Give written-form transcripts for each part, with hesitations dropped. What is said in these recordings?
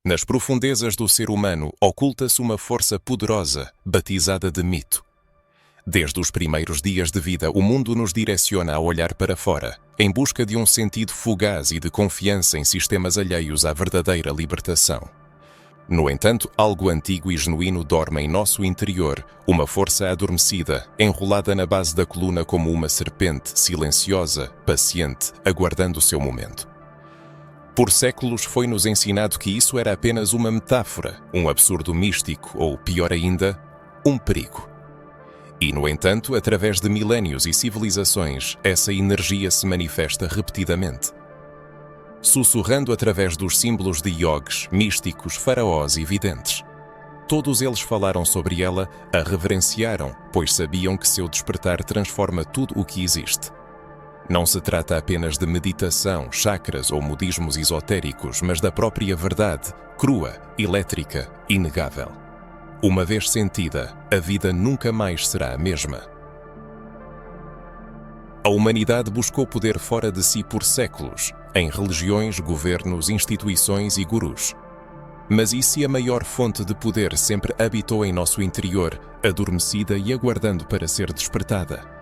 Nas profundezas do ser humano oculta-se uma força poderosa, batizada de mito. Desde os primeiros dias de vida, o mundo nos direciona a olhar para fora, em busca de um sentido fugaz e de confiança em sistemas alheios à verdadeira libertação. No entanto, algo antigo e genuíno dorme em nosso interior, uma força adormecida, enrolada na base da coluna como uma serpente, silenciosa, paciente, aguardando o seu momento. Por séculos foi-nos ensinado que isso era apenas uma metáfora, um absurdo místico ou, pior ainda, um perigo. E, no entanto, através de milénios e civilizações, essa energia se manifesta repetidamente. Sussurrando através dos símbolos de iogues, místicos, faraós e videntes. Todos eles falaram sobre ela, a reverenciaram, pois sabiam que seu despertar transforma tudo o que existe. Não se trata apenas de meditação, chakras ou modismos esotéricos, mas da própria verdade, crua, elétrica, inegável. Uma vez sentida, a vida nunca mais será a mesma. A humanidade buscou poder fora de si por séculos, em religiões, governos, instituições e gurus. Mas e se a maior fonte de poder sempre habitou em nosso interior, adormecida e aguardando para ser despertada?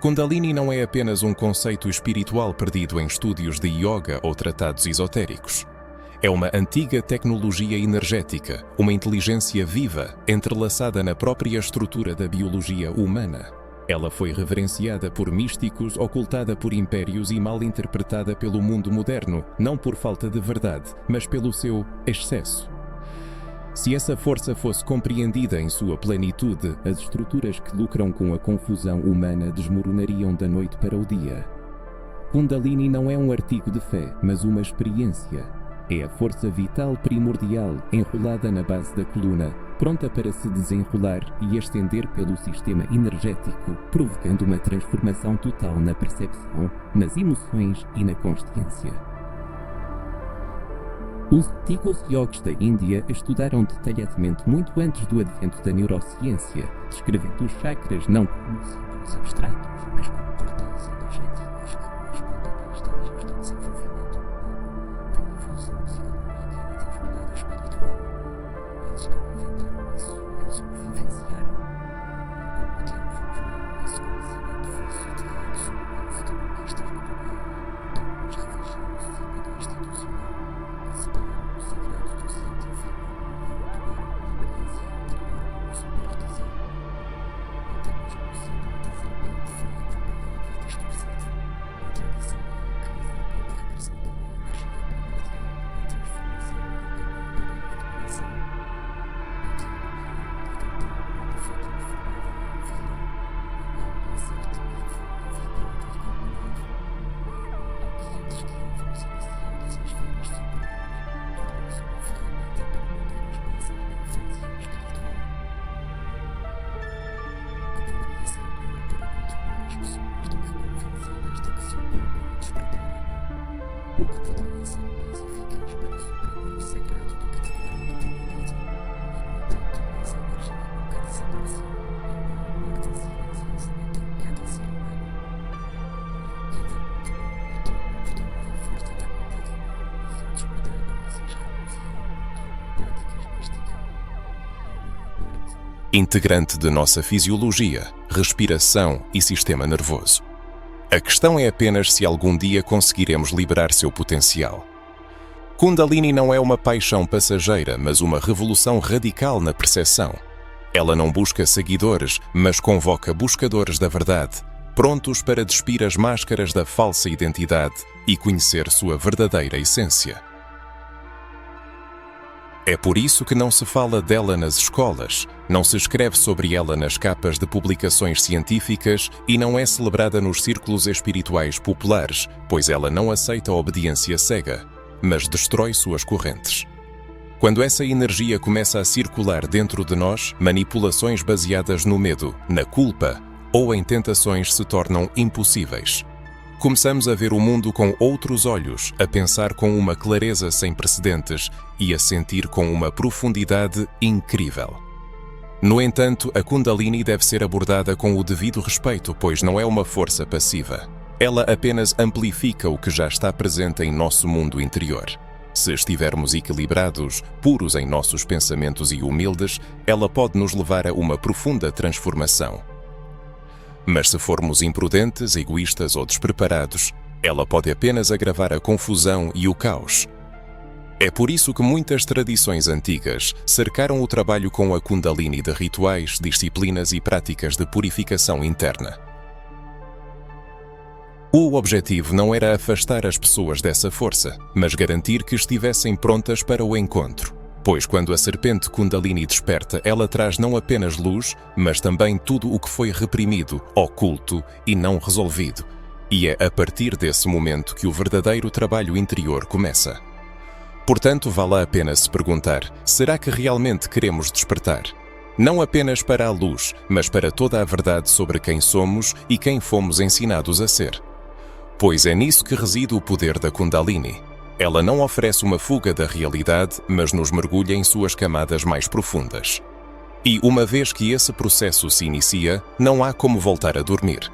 Kundalini não é apenas um conceito espiritual perdido em estúdios de yoga ou tratados esotéricos. É uma antiga tecnologia energética, uma inteligência viva, entrelaçada na própria estrutura da biologia humana. Ela foi reverenciada por místicos, ocultada por impérios e mal interpretada pelo mundo moderno, não por falta de verdade, mas pelo seu excesso. Se essa força fosse compreendida em sua plenitude, as estruturas que lucram com a confusão humana desmoronariam da noite para o dia. Kundalini não é um artigo de fé, mas uma experiência. É a força vital primordial, enrolada na base da coluna, pronta para se desenrolar e estender pelo sistema energético, provocando uma transformação total na percepção, nas emoções e na consciência. Os antigos yogis da Índia estudaram detalhadamente muito antes do advento da neurociência, descrevendo os chakras não como símbolos abstratos, mas como portais energéticos que correspondem a estágios de desenvolvimento, da evolução psicológica e da jornada espiritual. Eles não inventaram isso, eles o vivenciaram. Com o tempo fomos esse conhecimento foi sutilmente submerso de conquistas materiais, dogmas religiosos e meio institucional. Separaram o segredo do científico e o tomaram uma experiência interior como superstição. Até mesmo sendo uma serpente feia, propriedade e distorcida, a tradição criada pela representa uma energia primordial, a transformação e o caminho para a liberação. A teoria de tentar uma defeito informada e envelhou, a alma certa e vibrada e culminada. Aqui antes que éramos iniciados às esferas superiores, tornou-se uma ferramenta para manter os pés à infância espiritual. A teoria serviu para controlar as pessoas de que convencidas de que se opõem a despertarem. O que poderia ser mais eficaz para suprimir o sagrado do que tirar a materialidade. E, no entanto, essa energia nunca desapareceu. É uma arte silenciosa em cada ser humano. Cada última e torna toda a força da Kundalini e ao despertar nós as renunciam, tornam práticas mastigar. Integrante de nossa fisiologia, respiração e sistema nervoso. A questão é apenas se algum dia conseguiremos liberar seu potencial. Kundalini não é uma paixão passageira, mas uma revolução radical na percepção. Ela não busca seguidores, mas convoca buscadores da verdade, prontos para despir as máscaras da falsa identidade e conhecer sua verdadeira essência. É por isso que não se fala dela nas escolas, não se escreve sobre ela nas capas de publicações científicas e não é celebrada nos círculos espirituais populares, pois ela não aceita a obediência cega, mas destrói suas correntes. Quando essa energia começa a circular dentro de nós, manipulações baseadas no medo, na culpa ou em tentações se tornam impossíveis. Começamos a ver o mundo com outros olhos, a pensar com uma clareza sem precedentes e a sentir com uma profundidade incrível. No entanto, a Kundalini deve ser abordada com o devido respeito, pois não é uma força passiva. Ela apenas amplifica o que já está presente em nosso mundo interior. Se estivermos equilibrados, puros em nossos pensamentos e humildes, ela pode nos levar a uma profunda transformação. Mas se formos imprudentes, egoístas ou despreparados, ela pode apenas agravar a confusão e o caos. É por isso que muitas tradições antigas cercaram o trabalho com a Kundalini de rituais, disciplinas e práticas de purificação interna. O objetivo não era afastar as pessoas dessa força, mas garantir que estivessem prontas para o encontro. Pois quando a serpente Kundalini desperta, ela traz não apenas luz, mas também tudo o que foi reprimido, oculto e não resolvido. E é a partir desse momento que o verdadeiro trabalho interior começa. Portanto, vale a pena se perguntar, será que realmente queremos despertar? Não apenas para a luz, mas para toda a verdade sobre quem somos e quem fomos ensinados a ser. Pois é nisso que reside o poder da Kundalini. Ela não oferece uma fuga da realidade, mas nos mergulha em suas camadas mais profundas. E uma vez que esse processo se inicia, não há como voltar a dormir.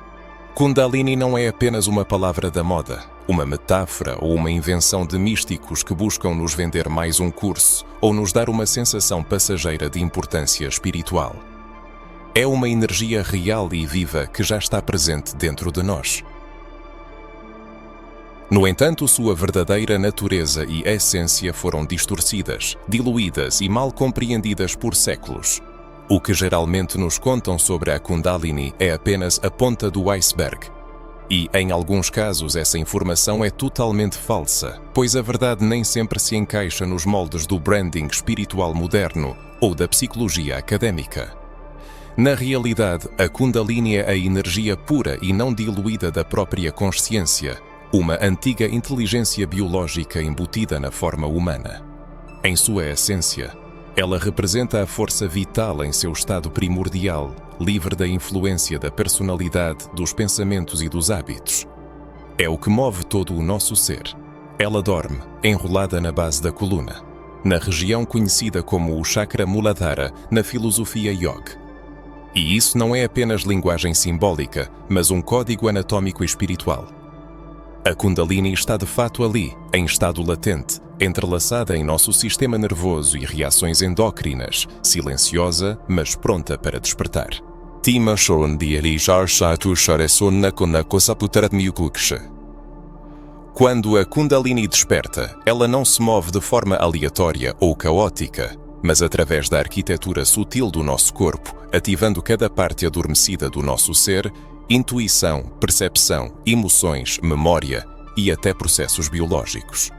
Kundalini não é apenas uma palavra da moda, uma metáfora ou uma invenção de místicos que buscam nos vender mais um curso ou nos dar uma sensação passageira de importância espiritual. É uma energia real e viva que já está presente dentro de nós. No entanto, sua verdadeira natureza e essência foram distorcidas, diluídas e mal compreendidas por séculos. O que geralmente nos contam sobre a Kundalini é apenas a ponta do iceberg. E, em alguns casos, essa informação é totalmente falsa, pois a verdade nem sempre se encaixa nos moldes do branding espiritual moderno ou da psicologia académica. Na realidade, a Kundalini é a energia pura e não diluída da própria consciência, uma antiga inteligência biológica embutida na forma humana. Em sua essência, ela representa a força vital em seu estado primordial, livre da influência da personalidade, dos pensamentos e dos hábitos. É o que move todo o nosso ser. Ela dorme, enrolada na base da coluna, na região conhecida como o Chakra Muladhara na filosofia yoga. E isso não é apenas linguagem simbólica, mas um código anatômico espiritual. A Kundalini está de fato ali, em estado latente, entrelaçada em nosso sistema nervoso e reações endócrinas, silenciosa, mas pronta para despertar. Quando a Kundalini desperta, ela não se move de forma aleatória ou caótica, mas através da arquitetura sutil do nosso corpo, ativando cada parte adormecida do nosso ser, intuição, percepção, emoções, memória e até processos biológicos.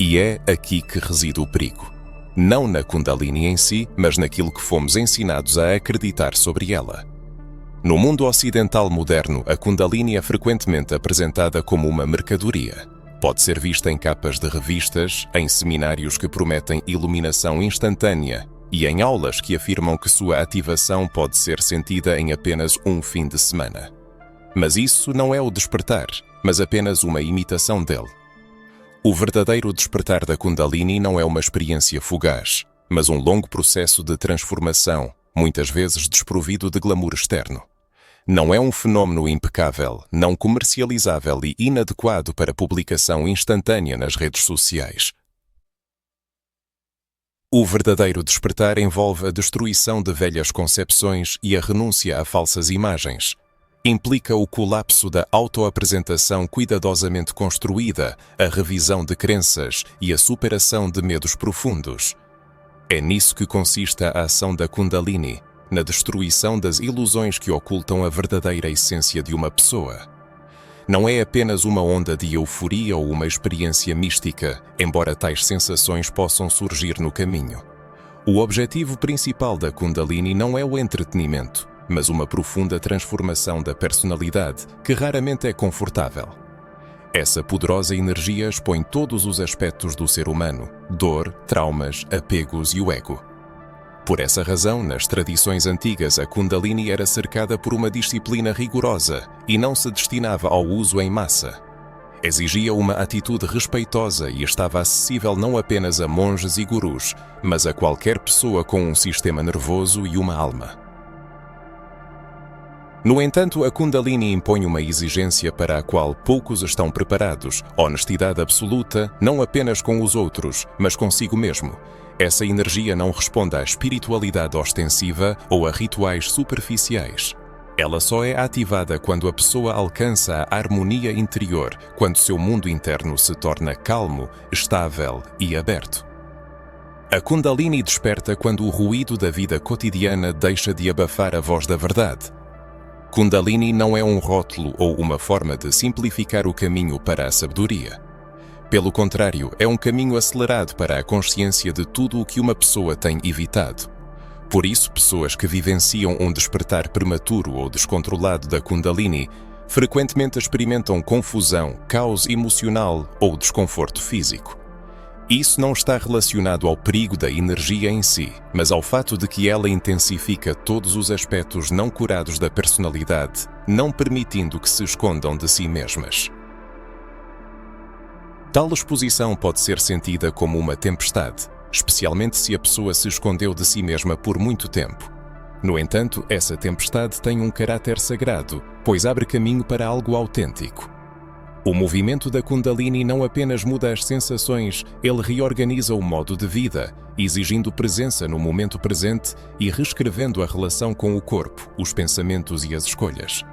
E é aqui que reside o perigo. Não na Kundalini em si, mas naquilo que fomos ensinados a acreditar sobre ela. No mundo ocidental moderno, a Kundalini é frequentemente apresentada como uma mercadoria. Pode ser vista em capas de revistas, em seminários que prometem iluminação instantânea e em aulas que afirmam que sua ativação pode ser sentida em apenas um fim de semana. Mas isso não é o despertar, mas apenas uma imitação dele. O verdadeiro despertar da Kundalini não é uma experiência fugaz, mas um longo processo de transformação, muitas vezes desprovido de glamour externo. Não é um fenómeno impecável, não comercializável e inadequado para publicação instantânea nas redes sociais. O verdadeiro despertar envolve a destruição de velhas concepções e a renúncia a falsas imagens. Implica o colapso da autoapresentação cuidadosamente construída, a revisão de crenças e a superação de medos profundos. É nisso que consiste a ação da Kundalini, na destruição das ilusões que ocultam a verdadeira essência de uma pessoa. Não é apenas uma onda de euforia ou uma experiência mística, embora tais sensações possam surgir no caminho. O objetivo principal da Kundalini não é o entretenimento, mas uma profunda transformação da personalidade que raramente é confortável. Essa poderosa energia expõe todos os aspectos do ser humano: dor, traumas, apegos e o ego. Por essa razão, nas tradições antigas, a Kundalini era cercada por uma disciplina rigorosa e não se destinava ao uso em massa. Exigia uma atitude respeitosa e estava acessível não apenas a monges e gurus, mas a qualquer pessoa com um sistema nervoso e uma alma. No entanto, a Kundalini impõe uma exigência para a qual poucos estão preparados: honestidade absoluta, não apenas com os outros, mas consigo mesmo. Essa energia não responde à espiritualidade ostensiva ou a rituais superficiais. Ela só é ativada quando a pessoa alcança a harmonia interior, quando seu mundo interno se torna calmo, estável e aberto. A Kundalini desperta quando o ruído da vida cotidiana deixa de abafar a voz da verdade. Kundalini não é um rótulo ou uma forma de simplificar o caminho para a sabedoria. Pelo contrário, é um caminho acelerado para a consciência de tudo o que uma pessoa tem evitado. Por isso, pessoas que vivenciam um despertar prematuro ou descontrolado da Kundalini frequentemente experimentam confusão, caos emocional ou desconforto físico. Isso não está relacionado ao perigo da energia em si, mas ao fato de que ela intensifica todos os aspectos não curados da personalidade, não permitindo que se escondam de si mesmas. Tal exposição pode ser sentida como uma tempestade, especialmente se a pessoa se escondeu de si mesma por muito tempo. No entanto, essa tempestade tem um caráter sagrado, pois abre caminho para algo autêntico. O movimento da Kundalini não apenas muda as sensações, ele reorganiza o modo de vida, exigindo presença no momento presente e reescrevendo a relação com o corpo, os pensamentos e as escolhas.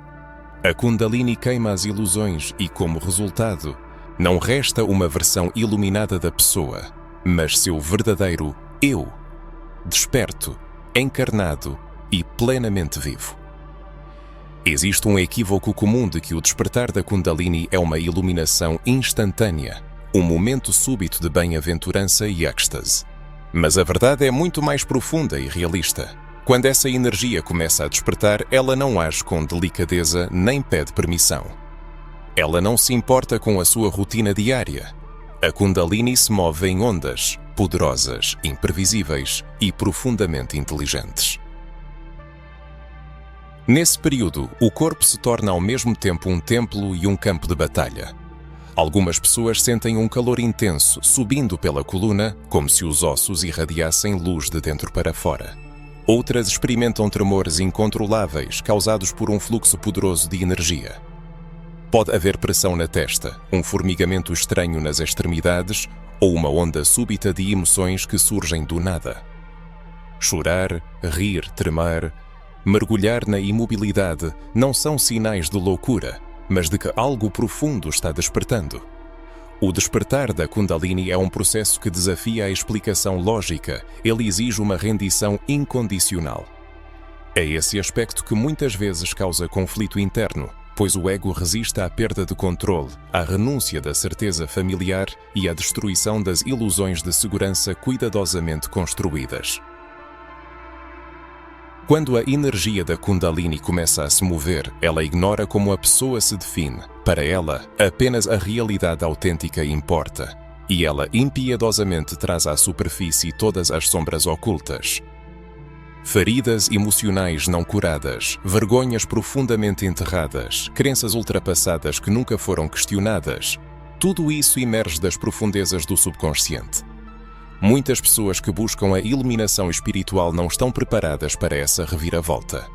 A Kundalini queima as ilusões e, como resultado, não resta uma versão iluminada da pessoa, mas seu verdadeiro eu, desperto, encarnado e plenamente vivo. Existe um equívoco comum de que o despertar da Kundalini é uma iluminação instantânea, um momento súbito de bem-aventurança e êxtase. Mas a verdade é muito mais profunda e realista. Quando essa energia começa a despertar, ela não age com delicadeza nem pede permissão. Ela não se importa com a sua rotina diária. A Kundalini se move em ondas, poderosas, imprevisíveis e profundamente inteligentes. Nesse período, o corpo se torna ao mesmo tempo um templo e um campo de batalha. Algumas pessoas sentem um calor intenso subindo pela coluna, como se os ossos irradiassem luz de dentro para fora. Outras experimentam tremores incontroláveis causados por um fluxo poderoso de energia. Pode haver pressão na testa, um formigamento estranho nas extremidades ou uma onda súbita de emoções que surgem do nada. Chorar, rir, tremer, mergulhar na imobilidade não são sinais de loucura, mas de que algo profundo está despertando. O despertar da Kundalini é um processo que desafia a explicação lógica, ele exige uma rendição incondicional. É esse aspecto que muitas vezes causa conflito interno, pois o ego resiste à perda de controle, à renúncia da certeza familiar e à destruição das ilusões de segurança cuidadosamente construídas. Quando a energia da Kundalini começa a se mover, ela ignora como a pessoa se define. Para ela, apenas a realidade autêntica importa, e ela impiedosamente traz à superfície todas as sombras ocultas. Feridas emocionais não curadas, vergonhas profundamente enterradas, crenças ultrapassadas que nunca foram questionadas, tudo isso emerge das profundezas do subconsciente. Muitas pessoas que buscam a iluminação espiritual não estão preparadas para essa reviravolta.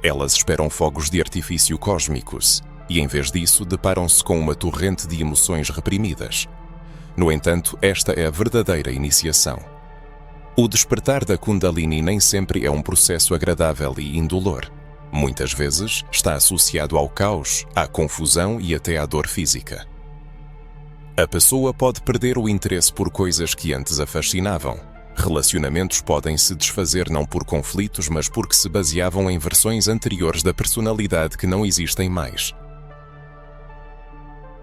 Elas esperam fogos de artifício cósmicos e, em vez disso, deparam-se com uma torrente de emoções reprimidas. No entanto, esta é a verdadeira iniciação. O despertar da Kundalini nem sempre é um processo agradável e indolor. Muitas vezes está associado ao caos, à confusão e até à dor física. A pessoa pode perder o interesse por coisas que antes a fascinavam. Relacionamentos podem se desfazer não por conflitos, mas porque se baseavam em versões anteriores da personalidade que não existem mais.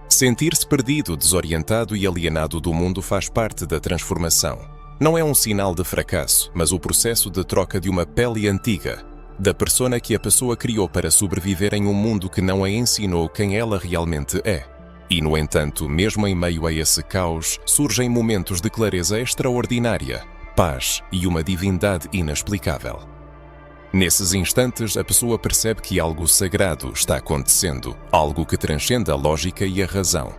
Sentir-se perdido, desorientado e alienado do mundo faz parte da transformação. Não é um sinal de fracasso, mas o processo de troca de uma pele antiga, da persona que a pessoa criou para sobreviver em um mundo que não a ensinou quem ela realmente é. E, no entanto, mesmo em meio a esse caos, surgem momentos de clareza extraordinária, paz e uma divindade inexplicável. Nesses instantes, a pessoa percebe que algo sagrado está acontecendo, algo que transcende a lógica e a razão.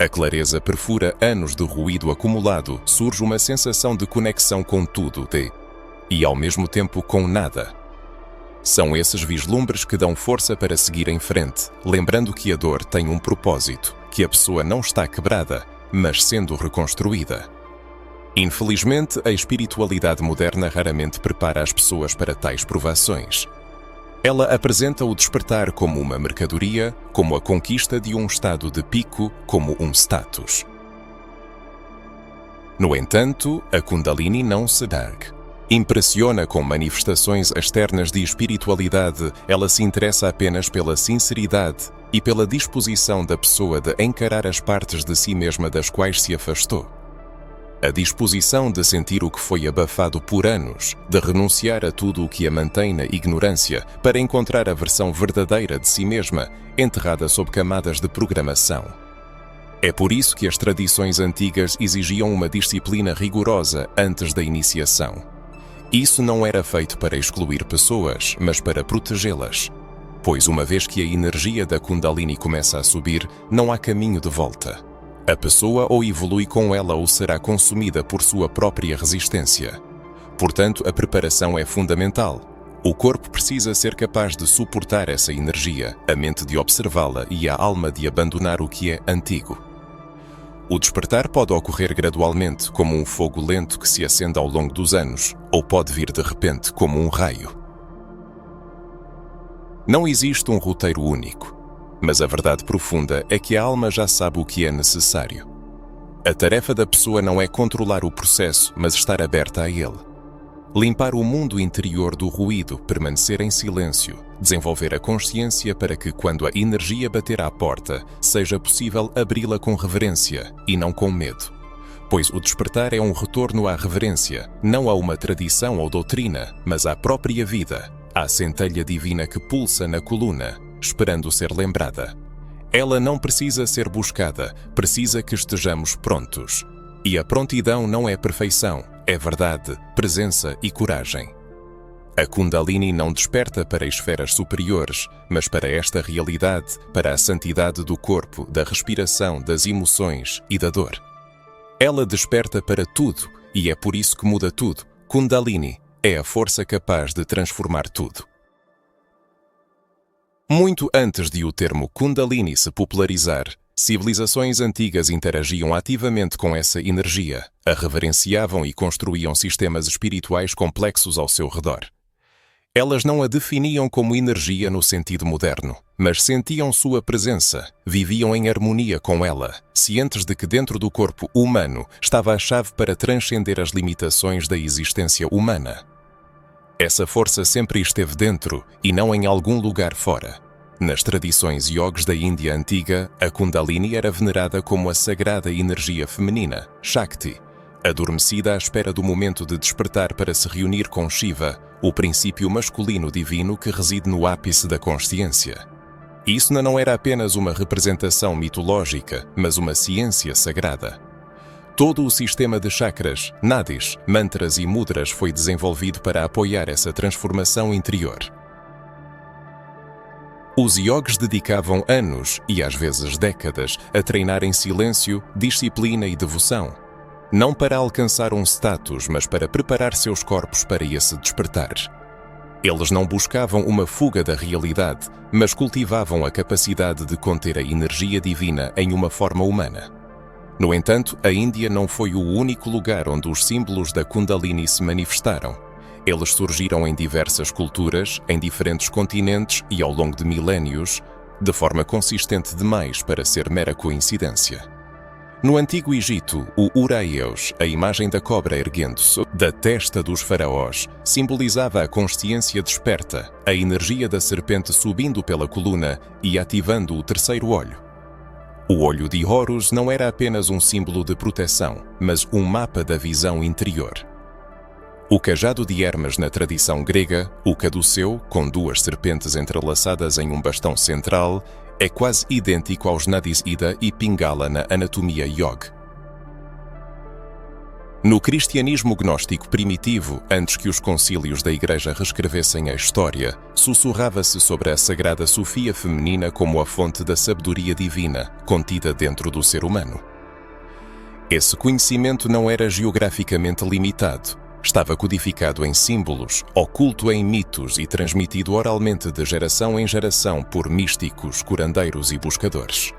A clareza perfura anos de ruído acumulado, surge uma sensação de conexão com tudo, e ao mesmo tempo com nada. São esses vislumbres que dão força para seguir em frente, lembrando que a dor tem um propósito, que a pessoa não está quebrada, mas sendo reconstruída. Infelizmente, a espiritualidade moderna raramente prepara as pessoas para tais provações. Ela apresenta o despertar como uma mercadoria, como a conquista de um estado de pico, como um status. No entanto, a Kundalini não se nega. Impressiona com manifestações externas de espiritualidade, ela se interessa apenas pela sinceridade e pela disposição da pessoa de encarar as partes de si mesma das quais se afastou. A disposição de sentir o que foi abafado por anos, de renunciar a tudo o que a mantém na ignorância para encontrar a versão verdadeira de si mesma, enterrada sob camadas de programação. É por isso que as tradições antigas exigiam uma disciplina rigorosa antes da iniciação. Isso não era feito para excluir pessoas, mas para protegê-las. Pois uma vez que a energia da Kundalini começa a subir, não há caminho de volta. A pessoa ou evolui com ela ou será consumida por sua própria resistência. Portanto, a preparação é fundamental. O corpo precisa ser capaz de suportar essa energia, a mente de observá-la e a alma de abandonar o que é antigo. O despertar pode ocorrer gradualmente, como um fogo lento que se acende ao longo dos anos, ou pode vir de repente como um raio. Não existe um roteiro único, mas a verdade profunda é que a alma já sabe o que é necessário. A tarefa da pessoa não é controlar o processo, mas estar aberta a ele. Limpar o mundo interior do ruído, permanecer em silêncio, desenvolver a consciência para que, quando a energia bater à porta, seja possível abri-la com reverência e não com medo. Pois o despertar é um retorno à reverência, não a uma tradição ou doutrina, mas à própria vida, à centelha divina que pulsa na coluna, esperando ser lembrada. Ela não precisa ser buscada, precisa que estejamos prontos. E a prontidão não é perfeição, é verdade, presença e coragem. A Kundalini não desperta para esferas superiores, mas para esta realidade, para a santidade do corpo, da respiração, das emoções e da dor. Ela desperta para tudo e é por isso que muda tudo. Kundalini é a força capaz de transformar tudo. Muito antes de o termo Kundalini se popularizar, civilizações antigas interagiam ativamente com essa energia, a reverenciavam e construíam sistemas espirituais complexos ao seu redor. Elas não a definiam como energia no sentido moderno, mas sentiam sua presença, viviam em harmonia com ela, cientes de que dentro do corpo humano estava a chave para transcender as limitações da existência humana. Essa força sempre esteve dentro e não em algum lugar fora. Nas tradições yogis da Índia antiga, a Kundalini era venerada como a sagrada energia feminina, Shakti, adormecida à espera do momento de despertar para se reunir com Shiva, o princípio masculino divino que reside no ápice da consciência. Isso não era apenas uma representação mitológica, mas uma ciência sagrada. Todo o sistema de chakras, nadis, mantras e mudras foi desenvolvido para apoiar essa transformação interior. Os yogis dedicavam anos, e às vezes décadas, a treinar em silêncio, disciplina e devoção. Não para alcançar um status, mas para preparar seus corpos para esse despertar. Eles não buscavam uma fuga da realidade, mas cultivavam a capacidade de conter a energia divina em uma forma humana. No entanto, a Índia não foi o único lugar onde os símbolos da Kundalini se manifestaram. Eles surgiram em diversas culturas, em diferentes continentes e ao longo de milénios, de forma consistente demais para ser mera coincidência. No Antigo Egito, o Uraeus, a imagem da cobra erguendo-se da testa dos faraós, simbolizava a consciência desperta, a energia da serpente subindo pela coluna e ativando o terceiro olho. O olho de Horus não era apenas um símbolo de proteção, mas um mapa da visão interior. O cajado de Hermes na tradição grega, o caduceu, com duas serpentes entrelaçadas em um bastão central, é quase idêntico aos Nadis Ida e Pingala na anatomia yoga. No cristianismo gnóstico primitivo, antes que os concílios da Igreja reescrevessem a história, sussurrava-se sobre a sagrada Sofia feminina como a fonte da sabedoria divina, contida dentro do ser humano. Esse conhecimento não era geograficamente limitado. Estava codificado em símbolos, oculto em mitos e transmitido oralmente de geração em geração por místicos, curandeiros e buscadores.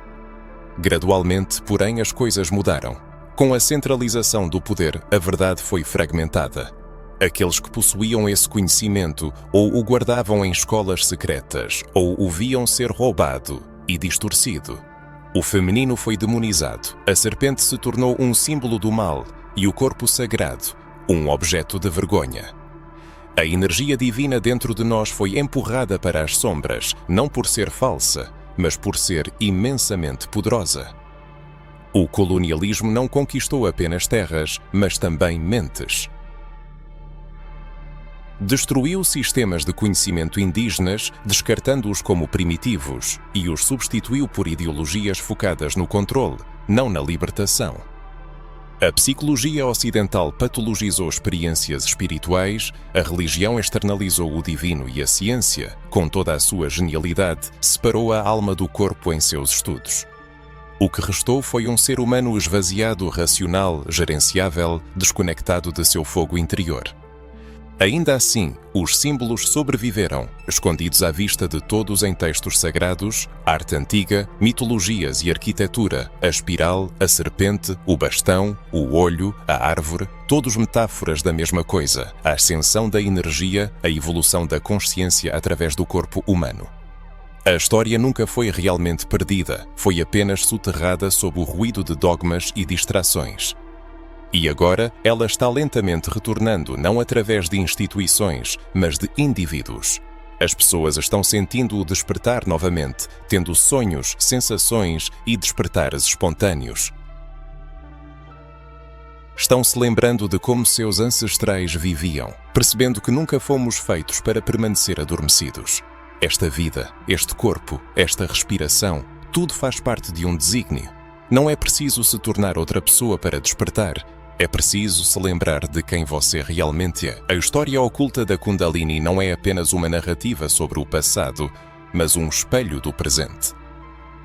Gradualmente, porém, as coisas mudaram. Com a centralização do poder, a verdade foi fragmentada. Aqueles que possuíam esse conhecimento ou o guardavam em escolas secretas, ou o viam ser roubado e distorcido. O feminino foi demonizado, a serpente se tornou um símbolo do mal e o corpo sagrado, um objeto de vergonha. A energia divina dentro de nós foi empurrada para as sombras, não por ser falsa, mas por ser imensamente poderosa. O colonialismo não conquistou apenas terras, mas também mentes. Destruiu sistemas de conhecimento indígenas, descartando-os como primitivos, e os substituiu por ideologias focadas no controle, não na libertação. A psicologia ocidental patologizou experiências espirituais, a religião externalizou o divino e a ciência, com toda a sua genialidade, separou a alma do corpo em seus estudos. O que restou foi um ser humano esvaziado, racional, gerenciável, desconectado de seu fogo interior. Ainda assim, os símbolos sobreviveram, escondidos à vista de todos em textos sagrados, arte antiga, mitologias e arquitetura, a espiral, a serpente, o bastão, o olho, a árvore, todos metáforas da mesma coisa, a ascensão da energia, a evolução da consciência através do corpo humano. A história nunca foi realmente perdida, foi apenas soterrada sob o ruído de dogmas e distrações. E agora ela está lentamente retornando não através de instituições, mas de indivíduos. As pessoas estão sentindo o despertar novamente, tendo sonhos, sensações e despertares espontâneos. Estão se lembrando de como seus ancestrais viviam, percebendo que nunca fomos feitos para permanecer adormecidos. Esta vida, este corpo, esta respiração, tudo faz parte de um desígnio. Não é preciso se tornar outra pessoa para despertar. É preciso se lembrar de quem você realmente é. A história oculta da Kundalini não é apenas uma narrativa sobre o passado, mas um espelho do presente.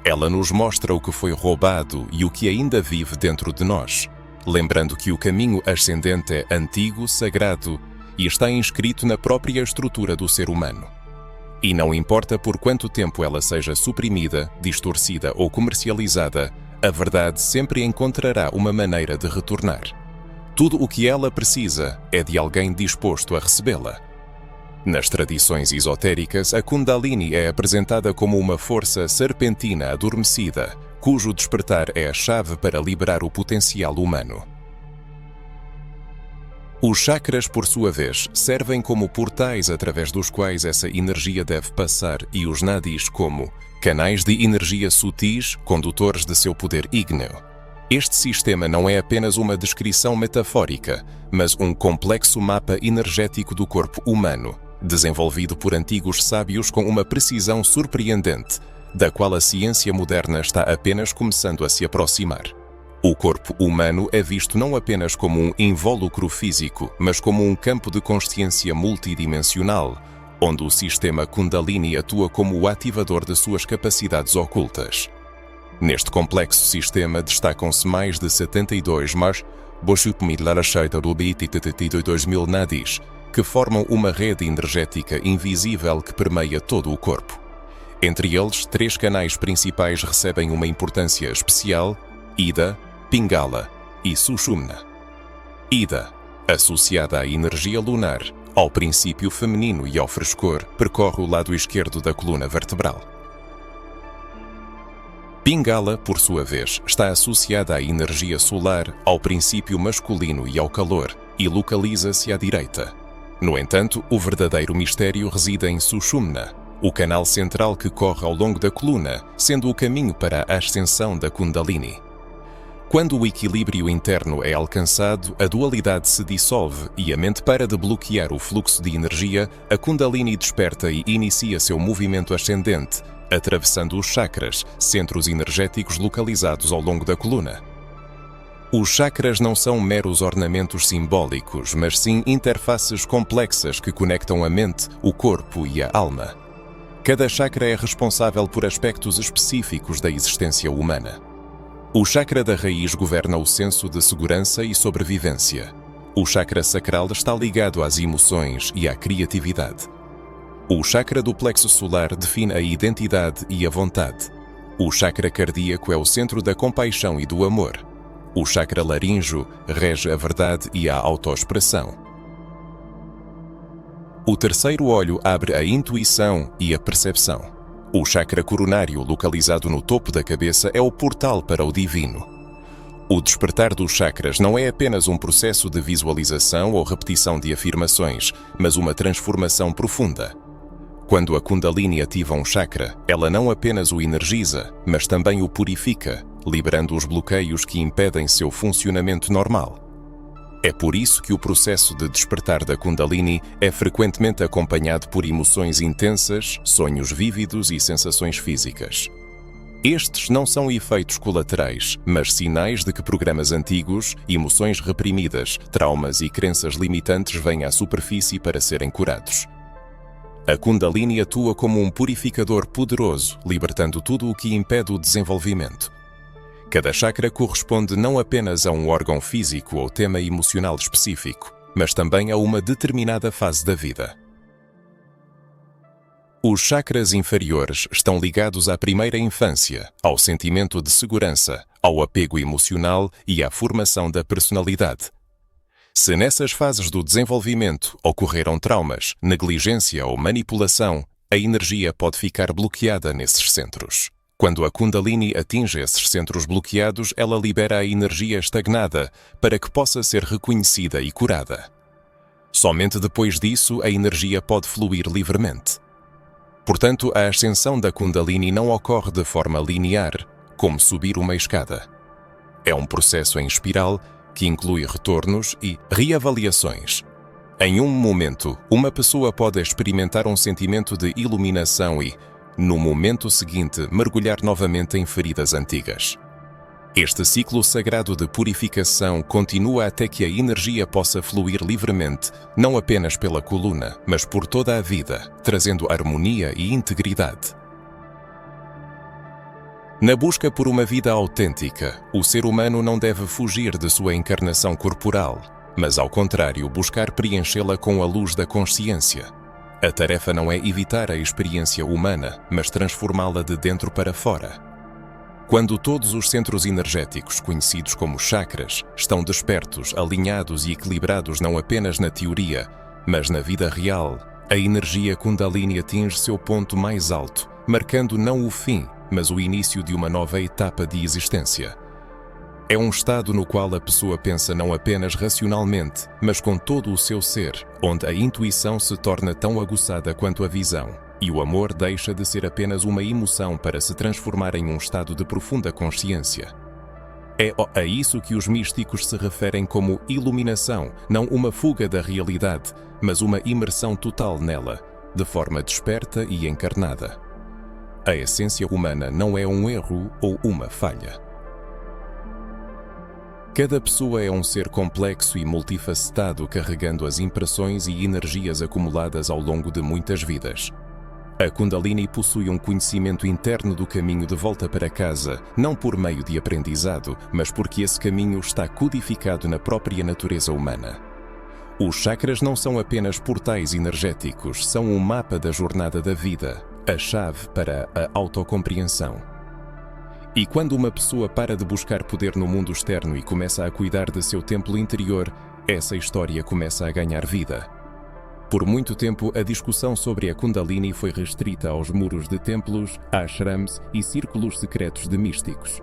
Ela nos mostra o que foi roubado e o que ainda vive dentro de nós, lembrando que o caminho ascendente é antigo, sagrado e está inscrito na própria estrutura do ser humano. E não importa por quanto tempo ela seja suprimida, distorcida ou comercializada, a verdade sempre encontrará uma maneira de retornar. Tudo o que ela precisa é de alguém disposto a recebê-la. Nas tradições esotéricas, a Kundalini é apresentada como uma força serpentina adormecida, cujo despertar é a chave para liberar o potencial humano. Os chakras, por sua vez, servem como portais através dos quais essa energia deve passar e os nadis como canais de energia sutis, condutores de seu poder ígneo. Este sistema não é apenas uma descrição metafórica, mas um complexo mapa energético do corpo humano, desenvolvido por antigos sábios com uma precisão surpreendente, da qual a ciência moderna está apenas começando a se aproximar. O corpo humano é visto não apenas como um invólucro físico, mas como um campo de consciência multidimensional, onde o sistema Kundalini atua como o ativador de suas capacidades ocultas. Neste complexo sistema destacam-se mais de 72 nadis, que formam uma rede energética invisível que permeia todo o corpo. Entre eles, 3 canais principais recebem uma importância especial: Ida, Pingala e Sushumna. Ida, associada à energia lunar, ao princípio feminino e ao frescor, percorre o lado esquerdo da coluna vertebral. Pingala, por sua vez, está associada à energia solar, ao princípio masculino e ao calor, e localiza-se à direita. No entanto, o verdadeiro mistério reside em Sushumna, o canal central que corre ao longo da coluna, sendo o caminho para a ascensão da Kundalini. Quando o equilíbrio interno é alcançado, a dualidade se dissolve e a mente para de bloquear o fluxo de energia, a Kundalini desperta e inicia seu movimento ascendente, atravessando os chakras, centros energéticos localizados ao longo da coluna. Os chakras não são meros ornamentos simbólicos, mas sim interfaces complexas que conectam a mente, o corpo e a alma. Cada chakra é responsável por aspectos específicos da existência humana. O chakra da raiz governa o senso de segurança e sobrevivência. O chakra sacral está ligado às emoções e à criatividade. O chakra do plexo solar define a identidade e a vontade. O chakra cardíaco é o centro da compaixão e do amor. O chakra laríngeo rege a verdade e a autoexpressão. O terceiro olho abre a intuição e a percepção. O chakra coronário, localizado no topo da cabeça, é o portal para o divino. O despertar dos chakras não é apenas um processo de visualização ou repetição de afirmações, mas uma transformação profunda. Quando a Kundalini ativa um chakra, ela não apenas o energiza, mas também o purifica, liberando os bloqueios que impedem seu funcionamento normal. É por isso que o processo de despertar da Kundalini é frequentemente acompanhado por emoções intensas, sonhos vívidos e sensações físicas. Estes não são efeitos colaterais, mas sinais de que programas antigos, emoções reprimidas, traumas e crenças limitantes vêm à superfície para serem curados. A Kundalini atua como um purificador poderoso, libertando tudo o que impede o desenvolvimento. Cada chakra corresponde não apenas a um órgão físico ou tema emocional específico, mas também a uma determinada fase da vida. Os chakras inferiores estão ligados à primeira infância, ao sentimento de segurança, ao apego emocional e à formação da personalidade. Se nessas fases do desenvolvimento ocorreram traumas, negligência ou manipulação, a energia pode ficar bloqueada nesses centros. Quando a Kundalini atinge esses centros bloqueados, ela libera a energia estagnada para que possa ser reconhecida e curada. Somente depois disso a energia pode fluir livremente. Portanto, a ascensão da Kundalini não ocorre de forma linear, como subir uma escada. É um processo em espiral que inclui retornos e reavaliações. Em um momento, uma pessoa pode experimentar um sentimento de iluminação e, no momento seguinte, mergulhar novamente em feridas antigas. Este ciclo sagrado de purificação continua até que a energia possa fluir livremente, não apenas pela coluna, mas por toda a vida, trazendo harmonia e integridade. Na busca por uma vida autêntica, o ser humano não deve fugir de sua encarnação corporal, mas, ao contrário, buscar preenchê-la com a luz da consciência. A tarefa não é evitar a experiência humana, mas transformá-la de dentro para fora. Quando todos os centros energéticos, conhecidos como chakras, estão despertos, alinhados e equilibrados não apenas na teoria, mas na vida real, a energia Kundalini atinge seu ponto mais alto, marcando não o fim, mas o início de uma nova etapa de existência. É um estado no qual a pessoa pensa não apenas racionalmente, mas com todo o seu ser, onde a intuição se torna tão aguçada quanto a visão, e o amor deixa de ser apenas uma emoção para se transformar em um estado de profunda consciência. É a isso que os místicos se referem como iluminação, não uma fuga da realidade, mas uma imersão total nela, de forma desperta e encarnada. A essência humana não é um erro ou uma falha. Cada pessoa é um ser complexo e multifacetado, carregando as impressões e energias acumuladas ao longo de muitas vidas. A Kundalini possui um conhecimento interno do caminho de volta para casa, não por meio de aprendizado, mas porque esse caminho está codificado na própria natureza humana. Os chakras não são apenas portais energéticos, são um mapa da jornada da vida, a chave para a autocompreensão. E quando uma pessoa para de buscar poder no mundo externo e começa a cuidar de seu templo interior, essa história começa a ganhar vida. Por muito tempo, a discussão sobre a Kundalini foi restrita aos muros de templos, ashrams e círculos secretos de místicos.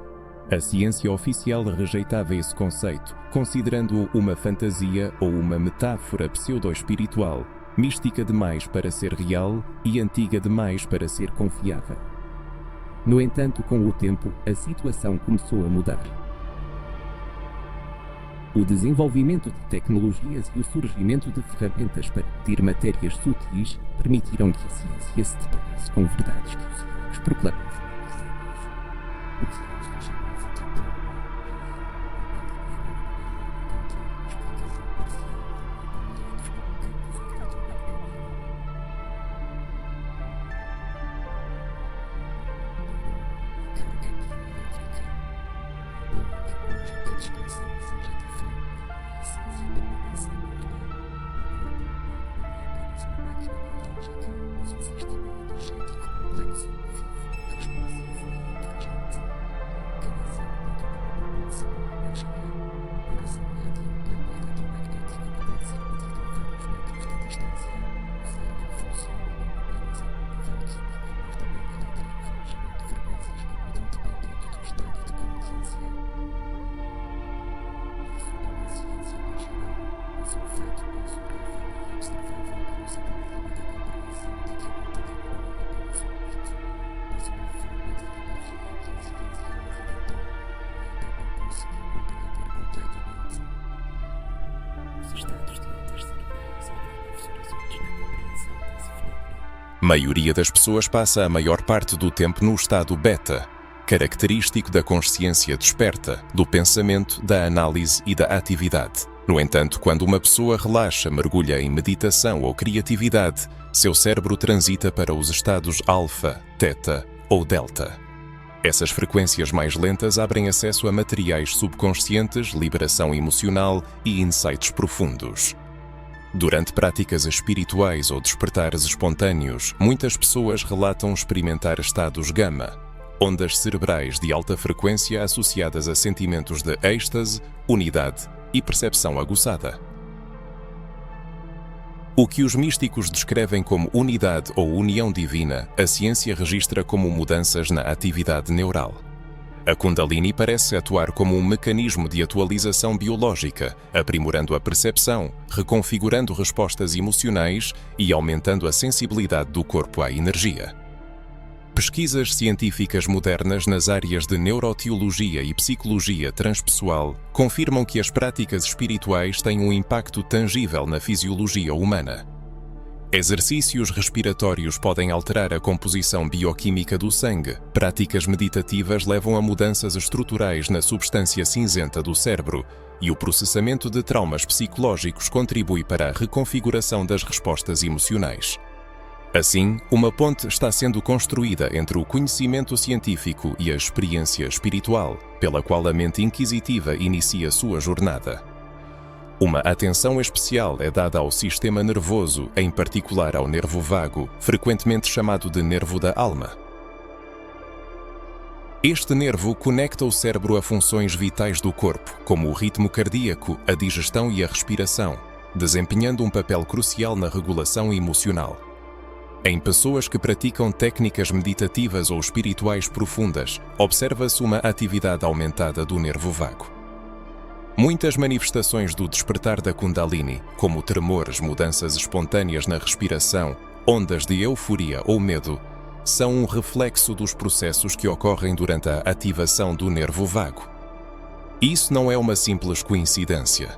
A ciência oficial rejeitava esse conceito, considerando-o uma fantasia ou uma metáfora pseudo-espiritual, mística demais para ser real e antiga demais para ser confiável. No entanto, com o tempo, a situação começou a mudar. O desenvolvimento de tecnologias e o surgimento de ferramentas para medir matérias sutis permitiram que a ciência se deparasse com verdades que os científicos proclamavam. A maioria das pessoas passa a maior parte do tempo no estado beta, característico da consciência desperta, do pensamento, da análise e da atividade. No entanto, quando uma pessoa relaxa, mergulha em meditação ou criatividade, seu cérebro transita para os estados alfa, teta ou delta. Essas frequências mais lentas abrem acesso a materiais subconscientes, liberação emocional e insights profundos. Durante práticas espirituais ou despertares espontâneos, muitas pessoas relatam experimentar estados gama, ondas cerebrais de alta frequência associadas a sentimentos de êxtase, unidade e percepção aguçada. O que os místicos descrevem como unidade ou união divina, a ciência registra como mudanças na atividade neural. A Kundalini parece atuar como um mecanismo de atualização biológica, aprimorando a percepção, reconfigurando respostas emocionais e aumentando a sensibilidade do corpo à energia. Pesquisas científicas modernas nas áreas de neuroteologia e psicologia transpessoal confirmam que as práticas espirituais têm um impacto tangível na fisiologia humana. Exercícios respiratórios podem alterar a composição bioquímica do sangue. Práticas meditativas levam a mudanças estruturais na substância cinzenta do cérebro, e o processamento de traumas psicológicos contribui para a reconfiguração das respostas emocionais. Assim, uma ponte está sendo construída entre o conhecimento científico e a experiência espiritual, pela qual a mente inquisitiva inicia sua jornada. Uma atenção especial é dada ao sistema nervoso, em particular ao nervo vago, frequentemente chamado de nervo da alma. Este nervo conecta o cérebro a funções vitais do corpo, como o ritmo cardíaco, a digestão e a respiração, desempenhando um papel crucial na regulação emocional. Em pessoas que praticam técnicas meditativas ou espirituais profundas, observa-se uma atividade aumentada do nervo vago. Muitas manifestações do despertar da Kundalini, como tremores, mudanças espontâneas na respiração, ondas de euforia ou medo, são um reflexo dos processos que ocorrem durante a ativação do nervo vago. Isso não é uma simples coincidência.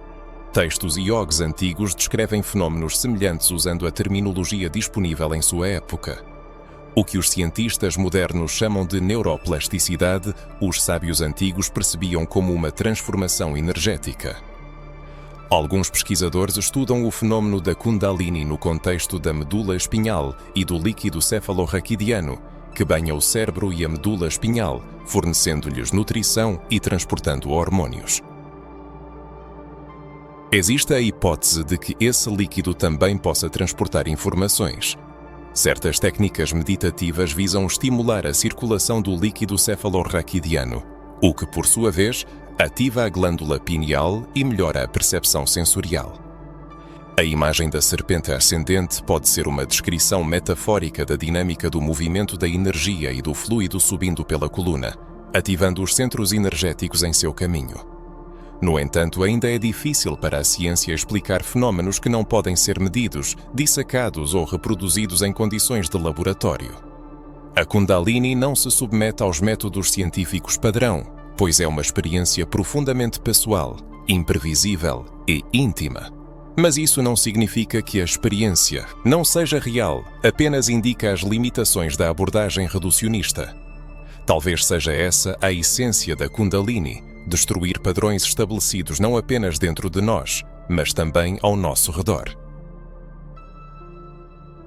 Textos iogues antigos descrevem fenómenos semelhantes usando a terminologia disponível em sua época. O que os cientistas modernos chamam de neuroplasticidade, os sábios antigos percebiam como uma transformação energética. Alguns pesquisadores estudam o fenómeno da Kundalini no contexto da medula espinhal e do líquido cefalorraquidiano, que banha o cérebro e a medula espinhal, fornecendo-lhes nutrição e transportando hormônios. Existe a hipótese de que esse líquido também possa transportar informações. Certas técnicas meditativas visam estimular a circulação do líquido cefalorraquidiano, o que, por sua vez, ativa a glândula pineal e melhora a percepção sensorial. A imagem da serpente ascendente pode ser uma descrição metafórica da dinâmica do movimento da energia e do fluido subindo pela coluna, ativando os centros energéticos em seu caminho. No entanto, ainda é difícil para a ciência explicar fenómenos que não podem ser medidos, dissecados ou reproduzidos em condições de laboratório. A Kundalini não se submete aos métodos científicos padrão, pois é uma experiência profundamente pessoal, imprevisível e íntima. Mas isso não significa que a experiência não seja real, apenas indica as limitações da abordagem reducionista. Talvez seja essa a essência da Kundalini, destruir padrões estabelecidos não apenas dentro de nós, mas também ao nosso redor.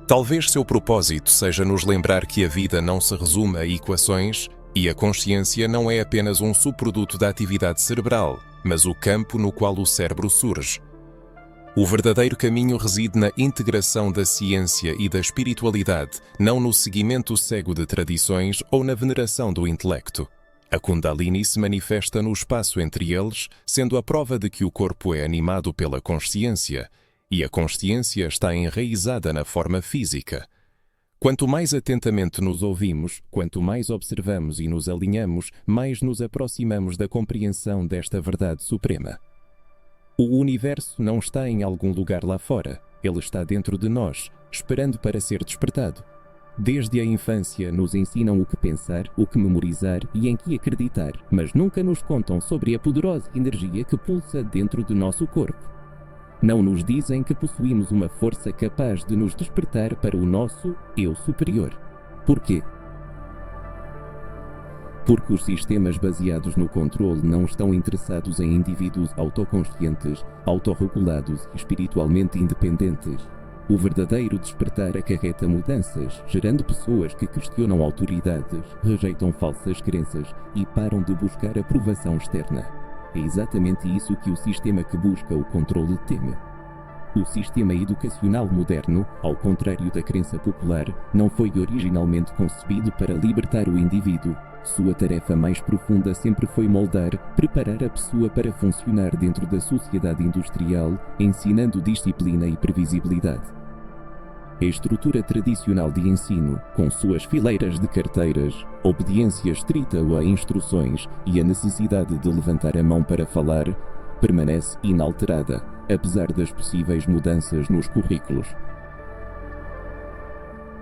Talvez seu propósito seja nos lembrar que a vida não se resume a equações e a consciência não é apenas um subproduto da atividade cerebral, mas o campo no qual o cérebro surge. O verdadeiro caminho reside na integração da ciência e da espiritualidade, não no seguimento cego de tradições ou na veneração do intelecto. A Kundalini se manifesta no espaço entre eles, sendo a prova de que o corpo é animado pela consciência, e a consciência está enraizada na forma física. Quanto mais atentamente nos ouvimos, quanto mais observamos e nos alinhamos, mais nos aproximamos da compreensão desta verdade suprema. O universo não está em algum lugar lá fora, ele está dentro de nós, esperando para ser despertado. Desde a infância nos ensinam o que pensar, o que memorizar e em que acreditar, mas nunca nos contam sobre a poderosa energia que pulsa dentro do nosso corpo. Não nos dizem que possuímos uma força capaz de nos despertar para o nosso eu superior. Por quê? Porque os sistemas baseados no controle não estão interessados em indivíduos autoconscientes, autorregulados e espiritualmente independentes. O verdadeiro despertar acarreta mudanças, gerando pessoas que questionam autoridades, rejeitam falsas crenças e param de buscar aprovação externa. É exatamente isso que o sistema que busca o controle teme. O sistema educacional moderno, ao contrário da crença popular, não foi originalmente concebido para libertar o indivíduo. Sua tarefa mais profunda sempre foi moldar, preparar a pessoa para funcionar dentro da sociedade industrial, ensinando disciplina e previsibilidade. A estrutura tradicional de ensino, com suas fileiras de carteiras, obediência estrita a instruções e a necessidade de levantar a mão para falar, permanece inalterada, apesar das possíveis mudanças nos currículos.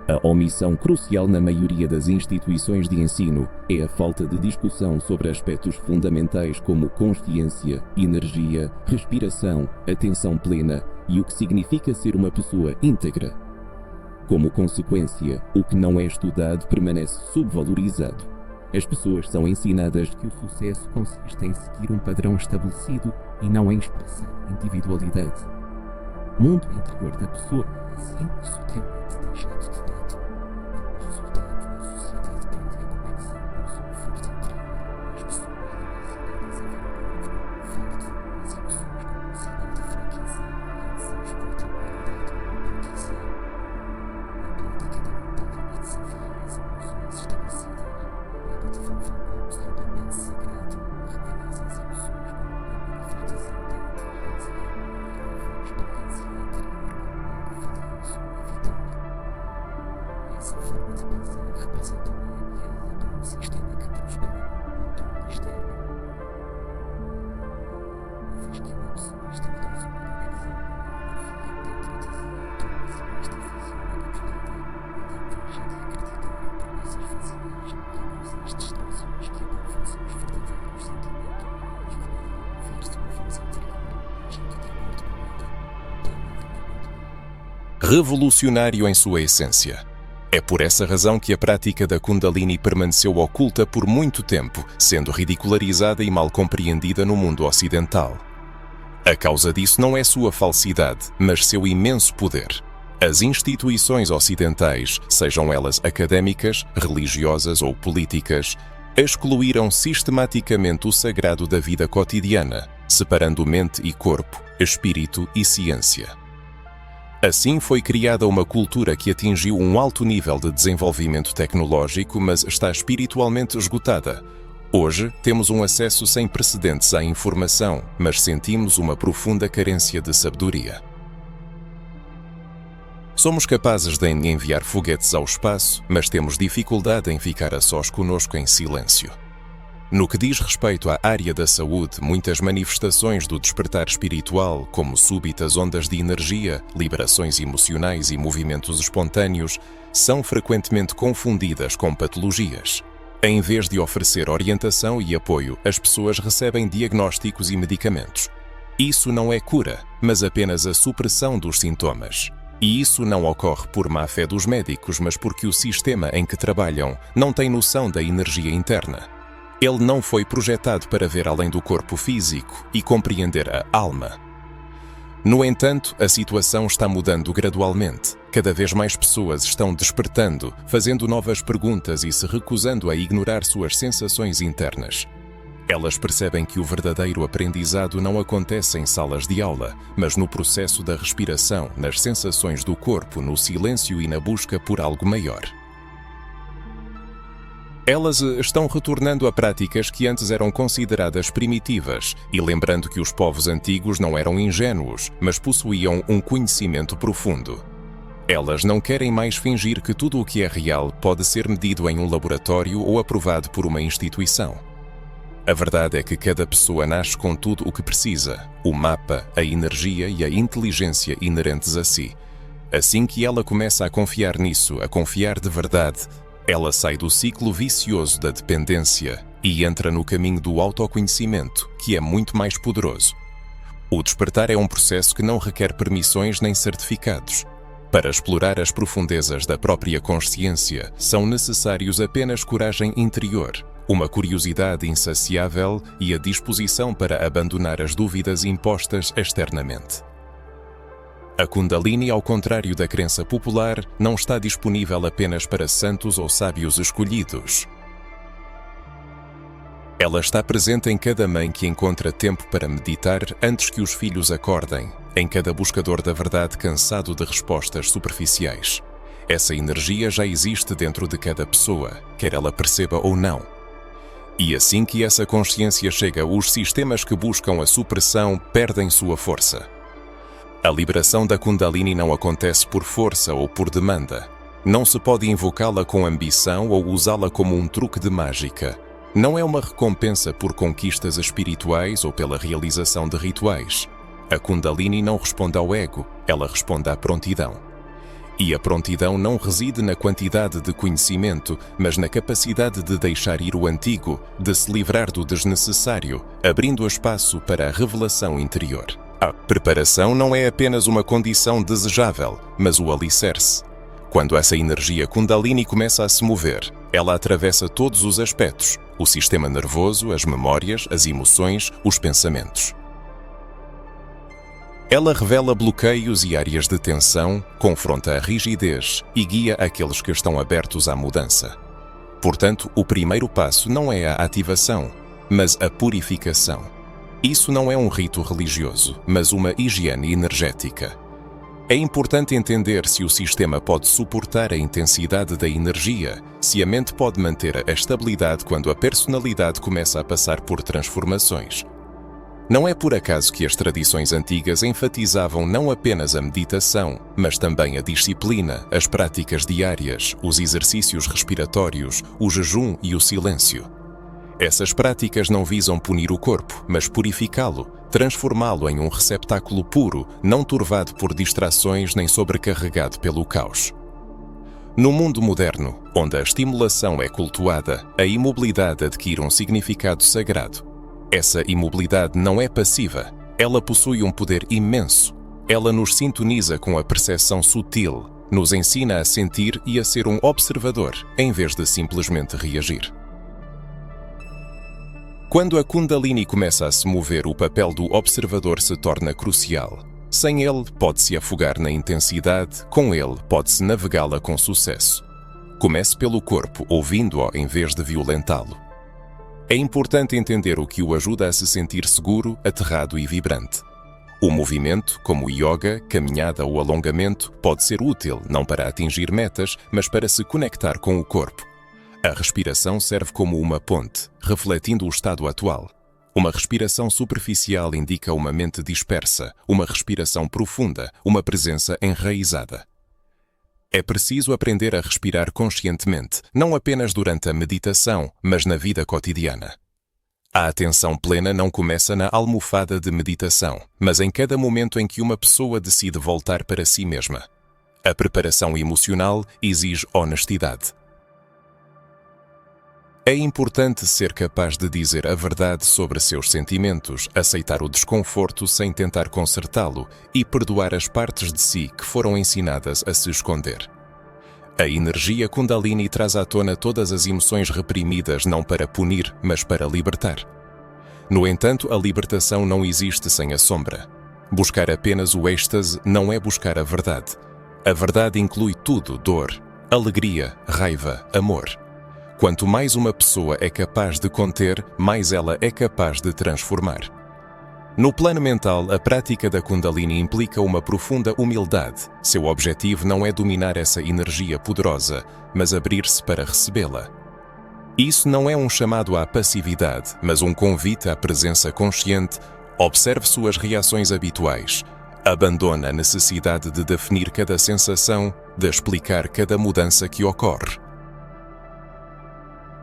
A omissão crucial na maioria das instituições de ensino é a falta de discussão sobre aspectos fundamentais como consciência, energia, respiração, atenção plena e o que significa ser uma pessoa íntegra. Como consequência, o que não é estudado permanece subvalorizado. As pessoas são ensinadas que o sucesso consiste em seguir um padrão estabelecido e não em expressar individualidade. O mundo interior da pessoa é sutilmente deixado de lado. O resultado da sociedade perde a conexão com sua força interior. As pessoas são ensinadas a ver o fardo, as emoções como sinal de fraqueza e anseios por tranquilidade ou preguiça. A prática da mentalidade desafia as emoções estabelecidas. Ela devolve ao corpo seu papel sagrado, reconhece as emoções como uma manifestação da inteligência e leva a experiência interior como algo valioso e vital. Essa forma de pensar representa uma ameaça para um sistema que prospera no mundo externo. Uma vez que uma pessoa estabelece uma conexão com dentro de si, torna-se mais difícil manipulada, então deixa de acreditar em promessas vazias, reduz as distorções que abafam seus verdadeiros sentimentos e escolhe ouvir sua voz interior, agindo de acordo com ela, tão alinhamento. Revolucionário em sua essência. É por essa razão que a prática da Kundalini permaneceu oculta por muito tempo, sendo ridicularizada e mal compreendida no mundo ocidental. A causa disso não é sua falsidade, mas seu imenso poder. As instituições ocidentais, sejam elas académicas, religiosas ou políticas, excluíram sistematicamente o sagrado da vida cotidiana, separando mente e corpo, espírito e ciência. Assim foi criada uma cultura que atingiu um alto nível de desenvolvimento tecnológico, mas está espiritualmente esgotada. Hoje, temos um acesso sem precedentes à informação, mas sentimos uma profunda carência de sabedoria. Somos capazes de enviar foguetes ao espaço, mas temos dificuldade em ficar a sós conosco em silêncio. No que diz respeito à área da saúde, muitas manifestações do despertar espiritual, como súbitas ondas de energia, liberações emocionais e movimentos espontâneos, são frequentemente confundidas com patologias. Em vez de oferecer orientação e apoio, as pessoas recebem diagnósticos e medicamentos. Isso não é cura, mas apenas a supressão dos sintomas. E isso não ocorre por má fé dos médicos, mas porque o sistema em que trabalham não tem noção da energia interna. Ele não foi projetado para ver além do corpo físico e compreender a alma. No entanto, a situação está mudando gradualmente. Cada vez mais pessoas estão despertando, fazendo novas perguntas e se recusando a ignorar suas sensações internas. Elas percebem que o verdadeiro aprendizado não acontece em salas de aula, mas no processo da respiração, nas sensações do corpo, no silêncio e na busca por algo maior. Elas estão retornando a práticas que antes eram consideradas primitivas e lembrando que os povos antigos não eram ingênuos, mas possuíam um conhecimento profundo. Elas não querem mais fingir que tudo o que é real pode ser medido em um laboratório ou aprovado por uma instituição. A verdade é que cada pessoa nasce com tudo o que precisa, o mapa, a energia e a inteligência inerentes a si. Assim que ela começa a confiar nisso, a confiar de verdade, ela sai do ciclo vicioso da dependência e entra no caminho do autoconhecimento, que é muito mais poderoso. O despertar é um processo que não requer permissões nem certificados. Para explorar as profundezas da própria consciência, são necessários apenas coragem interior, uma curiosidade insaciável e a disposição para abandonar as dúvidas impostas externamente. A Kundalini, ao contrário da crença popular, não está disponível apenas para santos ou sábios escolhidos. Ela está presente em cada mãe que encontra tempo para meditar antes que os filhos acordem, em cada buscador da verdade cansado de respostas superficiais. Essa energia já existe dentro de cada pessoa, quer ela perceba ou não. E assim que essa consciência chega, os sistemas que buscam a supressão perdem sua força. A liberação da Kundalini não acontece por força ou por demanda. Não se pode invocá-la com ambição ou usá-la como um truque de mágica. Não é uma recompensa por conquistas espirituais ou pela realização de rituais. A Kundalini não responde ao ego, ela responde à prontidão. E a prontidão não reside na quantidade de conhecimento, mas na capacidade de deixar ir o antigo, de se livrar do desnecessário, abrindo espaço para a revelação interior. A preparação não é apenas uma condição desejável, mas o alicerce. Quando essa energia Kundalini começa a se mover, ela atravessa todos os aspectos: o sistema nervoso, as memórias, as emoções, os pensamentos. Ela revela bloqueios e áreas de tensão, confronta a rigidez e guia aqueles que estão abertos à mudança. Portanto, o primeiro passo não é a ativação, mas a purificação. Isso não é um rito religioso, mas uma higiene energética. É importante entender se o sistema pode suportar a intensidade da energia, se a mente pode manter a estabilidade quando a personalidade começa a passar por transformações. Não é por acaso que as tradições antigas enfatizavam não apenas a meditação, mas também a disciplina, as práticas diárias, os exercícios respiratórios, o jejum e o silêncio. Essas práticas não visam punir o corpo, mas purificá-lo, transformá-lo em um receptáculo puro, não turvado por distrações nem sobrecarregado pelo caos. No mundo moderno, onde a estimulação é cultuada, a imobilidade adquire um significado sagrado. Essa imobilidade não é passiva, ela possui um poder imenso. Ela nos sintoniza com a percepção sutil, nos ensina a sentir e a ser um observador, em vez de simplesmente reagir. Quando a Kundalini começa a se mover, o papel do observador se torna crucial. Sem ele, pode-se afogar na intensidade, com ele, pode-se navegá-la com sucesso. Comece pelo corpo, ouvindo-o em vez de violentá-lo. É importante entender o que o ajuda a se sentir seguro, aterrado e vibrante. O movimento, como o yoga, caminhada ou alongamento, pode ser útil não para atingir metas, mas para se conectar com o corpo. A respiração serve como uma ponte, refletindo o estado atual. Uma respiração superficial indica uma mente dispersa, uma respiração profunda, uma presença enraizada. É preciso aprender a respirar conscientemente, não apenas durante a meditação, mas na vida cotidiana. A atenção plena não começa na almofada de meditação, mas em cada momento em que uma pessoa decide voltar para si mesma. A preparação emocional exige honestidade. É importante ser capaz de dizer a verdade sobre seus sentimentos, aceitar o desconforto sem tentar consertá-lo e perdoar as partes de si que foram ensinadas a se esconder. A energia Kundalini traz à tona todas as emoções reprimidas não para punir, mas para libertar. No entanto, a libertação não existe sem a sombra. Buscar apenas o êxtase não é buscar a verdade. A verdade inclui tudo: dor, alegria, raiva, amor. Quanto mais uma pessoa é capaz de conter, mais ela é capaz de transformar. No plano mental, a prática da Kundalini implica uma profunda humildade. Seu objetivo não é dominar essa energia poderosa, mas abrir-se para recebê-la. Isso não é um chamado à passividade, mas um convite à presença consciente. Observe suas reações habituais. Abandona a necessidade de definir cada sensação, de explicar cada mudança que ocorre.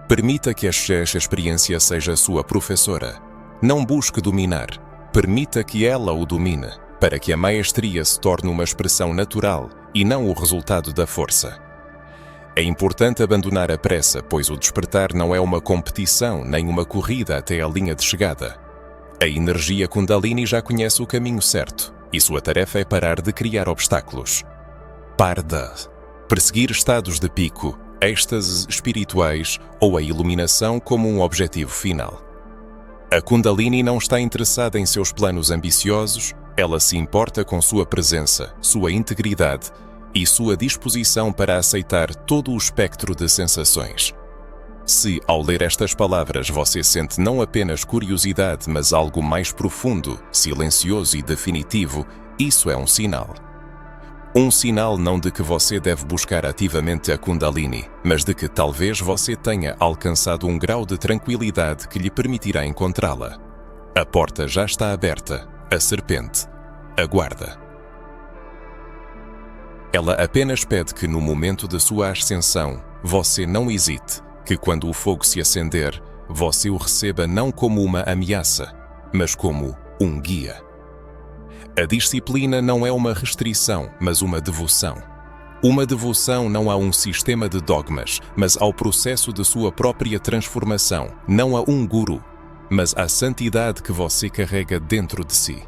Permita que esta experiência seja sua professora. Não busque dominar. Permita que ela o domine, para que a maestria se torne uma expressão natural e não o resultado da força. É importante abandonar a pressa, pois o despertar não é uma competição nem uma corrida até a linha de chegada. A energia Kundalini já conhece o caminho certo, e sua tarefa é parar de criar obstáculos. Pare de perseguir estados de pico, êxtases espirituais ou a iluminação como um objetivo final. A Kundalini não está interessada em seus planos ambiciosos, ela se importa com sua presença, sua integridade e sua disposição para aceitar todo o espectro de sensações. Se, ao ler estas palavras, você sente não apenas curiosidade, mas algo mais profundo, silencioso e definitivo, isso é um sinal. Um sinal não de que você deve buscar ativamente a Kundalini, mas de que talvez você tenha alcançado um grau de tranquilidade que lhe permitirá encontrá-la. A porta já está aberta. A serpente aguarda. Ela apenas pede que no momento de sua ascensão, você não hesite, que quando o fogo se acender, você o receba não como uma ameaça, mas como um guia. A disciplina não é uma restrição, mas uma devoção. Uma devoção não a um sistema de dogmas, mas ao processo de sua própria transformação, não a um guru, mas à santidade que você carrega dentro de si.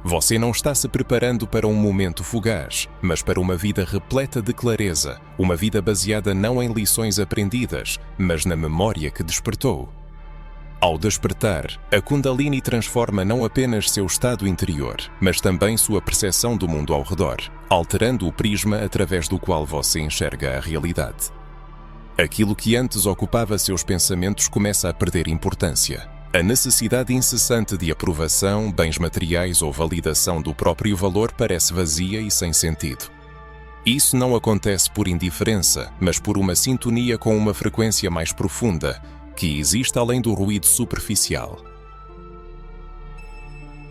Você não está se preparando para um momento fugaz, mas para uma vida repleta de clareza, uma vida baseada não em lições aprendidas, mas na memória que despertou. Ao despertar, a Kundalini transforma não apenas seu estado interior, mas também sua percepção do mundo ao redor, alterando o prisma através do qual você enxerga a realidade. Aquilo que antes ocupava seus pensamentos começa a perder importância. A necessidade incessante de aprovação, bens materiais ou validação do próprio valor parece vazia e sem sentido. Isso não acontece por indiferença, mas por uma sintonia com uma frequência mais profunda, que existe além do ruído superficial.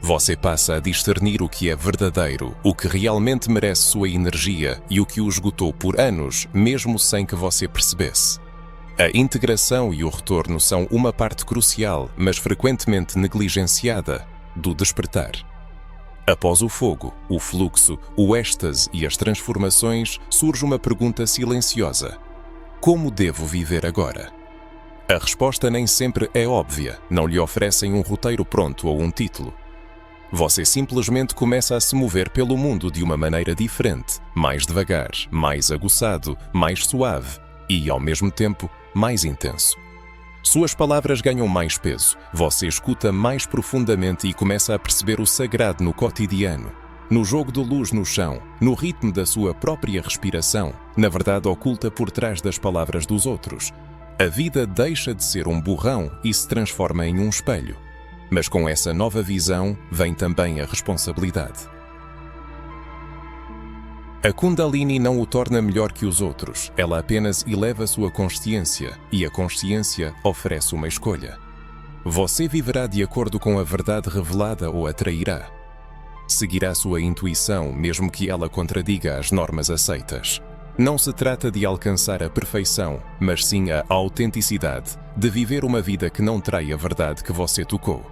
Você passa a discernir o que é verdadeiro, o que realmente merece sua energia e o que o esgotou por anos, mesmo sem que você percebesse. A integração e o retorno são uma parte crucial, mas frequentemente negligenciada, do despertar. Após o fogo, o fluxo, o êxtase e as transformações, surge uma pergunta silenciosa: como devo viver agora? A resposta nem sempre é óbvia, não lhe oferecem um roteiro pronto ou um título. Você simplesmente começa a se mover pelo mundo de uma maneira diferente, mais devagar, mais aguçado, mais suave e, ao mesmo tempo, mais intenso. Suas palavras ganham mais peso, você escuta mais profundamente e começa a perceber o sagrado no cotidiano, no jogo de luz no chão, no ritmo da sua própria respiração, na verdade oculta por trás das palavras dos outros. A vida deixa de ser um borrão e se transforma em um espelho. Mas com essa nova visão vem também a responsabilidade. A Kundalini não o torna melhor que os outros, ela apenas eleva sua consciência e a consciência oferece uma escolha. Você viverá de acordo com a verdade revelada ou a trairá. Seguirá sua intuição, mesmo que ela contradiga as normas aceitas. Não se trata de alcançar a perfeição, mas sim a autenticidade, de viver uma vida que não trai a verdade que você tocou.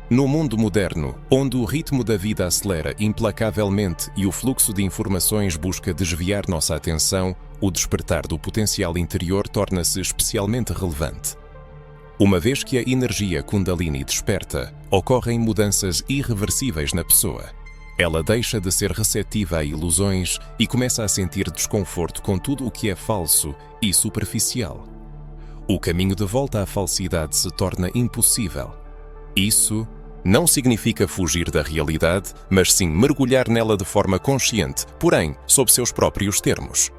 No mundo moderno, onde o ritmo da vida acelera implacavelmente e o fluxo de informações busca desviar nossa atenção, o despertar do potencial interior torna-se especialmente relevante. Uma vez que a energia Kundalini desperta, ocorrem mudanças irreversíveis na pessoa. Ela deixa de ser receptiva a ilusões e começa a sentir desconforto com tudo o que é falso e superficial. O caminho de volta à falsidade se torna impossível. Isso não significa fugir da realidade, mas sim mergulhar nela de forma consciente, porém, sob seus próprios termos.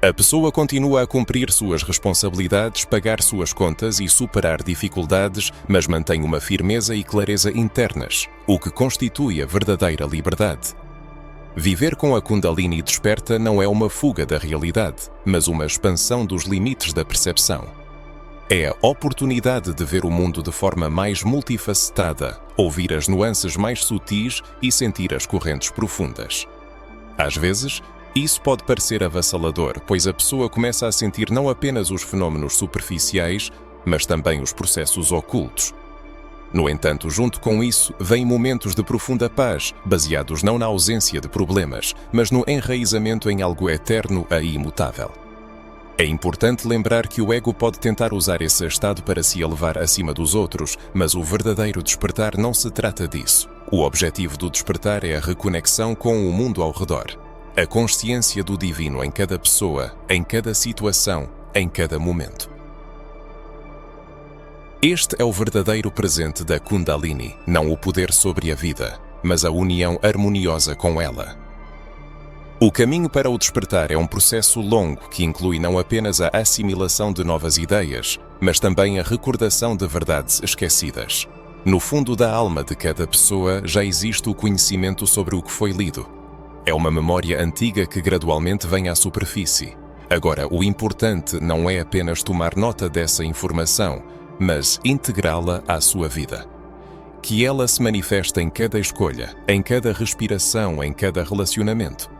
A pessoa continua a cumprir suas responsabilidades, pagar suas contas e superar dificuldades, mas mantém uma firmeza e clareza internas, o que constitui a verdadeira liberdade. Viver com a Kundalini desperta não é uma fuga da realidade, mas uma expansão dos limites da percepção. É a oportunidade de ver o mundo de forma mais multifacetada, ouvir as nuances mais sutis e sentir as correntes profundas. Às vezes, isso pode parecer avassalador, pois a pessoa começa a sentir não apenas os fenômenos superficiais, mas também os processos ocultos. No entanto, junto com isso, vêm momentos de profunda paz, baseados não na ausência de problemas, mas no enraizamento em algo eterno e imutável. É importante lembrar que o ego pode tentar usar esse estado para se elevar acima dos outros, mas o verdadeiro despertar não se trata disso. O objetivo do despertar é a reconexão com o mundo ao redor. A consciência do divino em cada pessoa, em cada situação, em cada momento. Este é o verdadeiro presente da Kundalini, não o poder sobre a vida, mas a união harmoniosa com ela. O caminho para o despertar é um processo longo que inclui não apenas a assimilação de novas ideias, mas também a recordação de verdades esquecidas. No fundo da alma de cada pessoa já existe o conhecimento sobre o que foi lido. É uma memória antiga que gradualmente vem à superfície. Agora, o importante não é apenas tomar nota dessa informação, mas integrá-la à sua vida. Que ela se manifeste em cada escolha, em cada respiração, em cada relacionamento.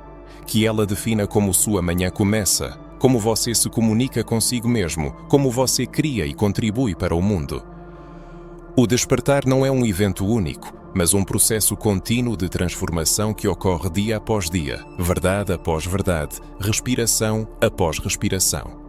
Que ela defina como sua manhã começa, como você se comunica consigo mesmo, como você cria e contribui para o mundo. O despertar não é um evento único, mas um processo contínuo de transformação que ocorre dia após dia, verdade após verdade, respiração após respiração.